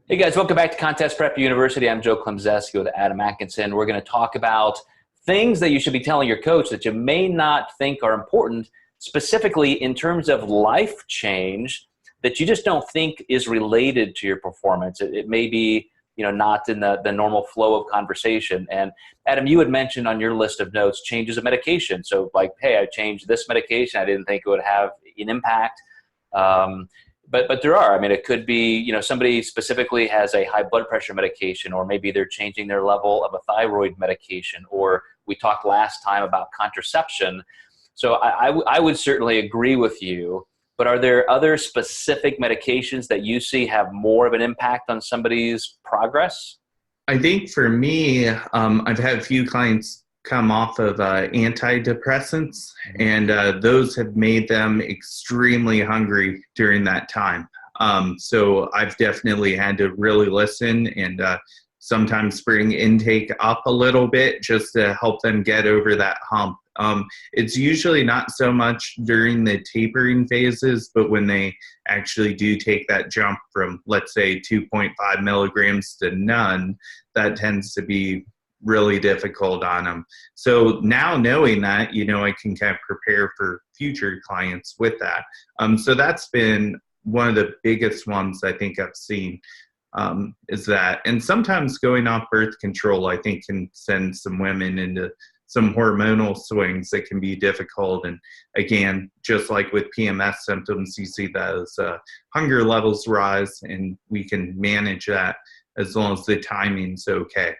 Hey guys, welcome back to Contest Prep University. I'm Joe Klemczewski with Adam Atkinson. We're going to talk about things that you should be telling your coach that you may not think are important, specifically in terms of life change that you just don't think is related to your performance. It may be, not in the normal flow of conversation. And Adam, you had mentioned on your list of notes changes of medication. So like, hey, I changed this medication. I didn't think it would have an impact. But there are. I mean, it could be, somebody specifically has a high blood pressure medication, or maybe they're changing their level of a thyroid medication, or we talked last time about contraception. So I would certainly agree with you. But are there other specific medications that you see have more of an impact on somebody's progress? I think for me, I've had a few clients come off of antidepressants, and those have made them extremely hungry during that time. So I've definitely had to really listen and sometimes bring intake up a little bit just to help them get over that hump. It's usually not so much during the tapering phases, but when they actually do take that jump from, let's say, 2.5 milligrams to none, that tends to be really difficult on them. So now knowing that, I can kind of prepare for future clients with that. So that's been one of the biggest ones I think I've seen, is that. And sometimes going off birth control, I think, can send some women into some hormonal swings that can be difficult. And again, just like with PMS symptoms, you see those hunger levels rise, and we can manage that as long as the timing's okay.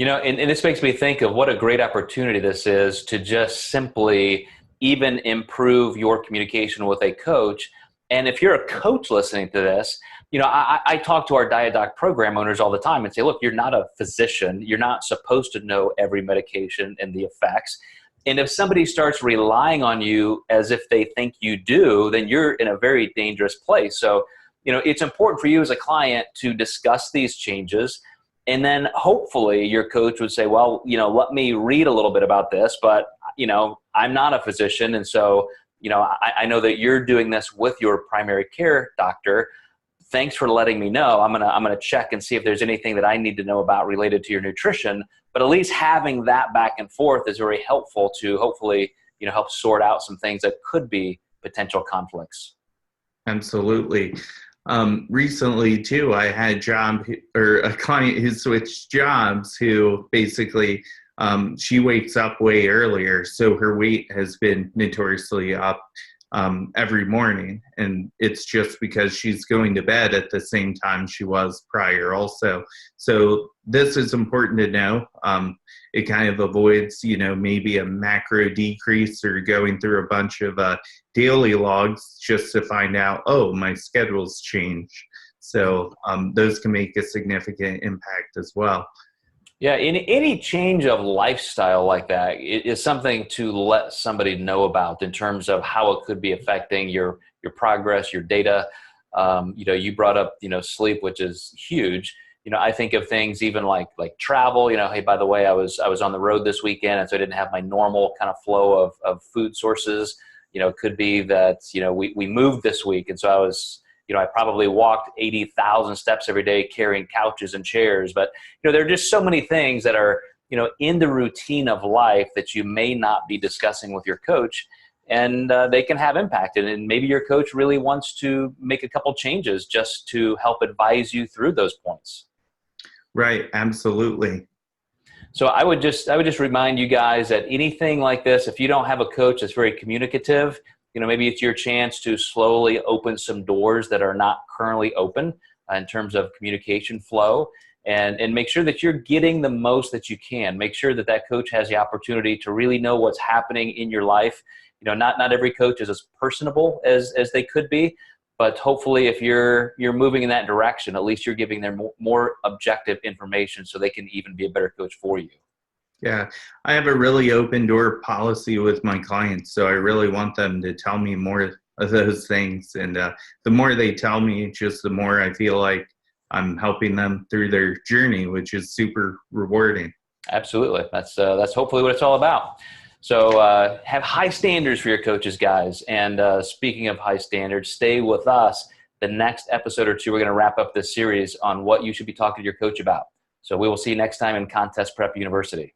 And this makes me think of what a great opportunity this is to just simply even improve your communication with a coach. And if you're a coach listening to this, I talk to our Diet Doc program owners all the time and say, look, you're not a physician. You're not supposed to know every medication and the effects. And if somebody starts relying on you as if they think you do, then you're in a very dangerous place. So, it's important for you as a client to discuss these changes. And then hopefully your coach would say, well, let me read a little bit about this, but, I'm not a physician. And so, I know that you're doing this with your primary care doctor. Thanks for letting me know. I'm gonna check and see if there's anything that I need to know about related to your nutrition. But at least having that back and forth is very helpful to hopefully, help sort out some things that could be potential conflicts. Absolutely. Recently too, I had a client who switched jobs, who basically, she wakes up way earlier. So her weight has been notoriously up every morning. And it's just because she's going to bed at the same time she was prior also. So this is important to know. It kind of avoids, maybe a macro decrease or going through a bunch of daily logs just to find out, oh, my schedule's changed. So those can make a significant impact as well. Yeah, any change of lifestyle like that is something to let somebody know about in terms of how it could be affecting your progress, your data. You brought up, sleep, which is huge. I think of things even like travel, hey, by the way, I was on the road this weekend, and so I didn't have my normal kind of flow of food sources. It could be that, we moved this week, and so I probably walked 80,000 steps every day carrying couches and chairs. But, there are just so many things that are, in the routine of life that you may not be discussing with your coach, and they can have impact. And maybe your coach really wants to make a couple changes just to help advise you through those points. Right. Absolutely. So I would just remind you guys that anything like this, if you don't have a coach that's very communicative, maybe it's your chance to slowly open some doors that are not currently open in terms of communication flow, and make sure that you're getting the most that you can. Make sure that coach has the opportunity to really know what's happening in your life. Not every coach is as personable as they could be, but hopefully if you're moving in that direction, at least you're giving them more objective information so they can even be a better coach for you. Yeah, I have a really open door policy with my clients, so I really want them to tell me more of those things. And the more they tell me, just the more I feel like I'm helping them through their journey, which is super rewarding. Absolutely. That's hopefully what it's all about. So have high standards for your coaches, guys. And speaking of high standards, stay with us the next episode or two, we're going to wrap up this series on what you should be talking to your coach about. So we will see you next time in Contest Prep University.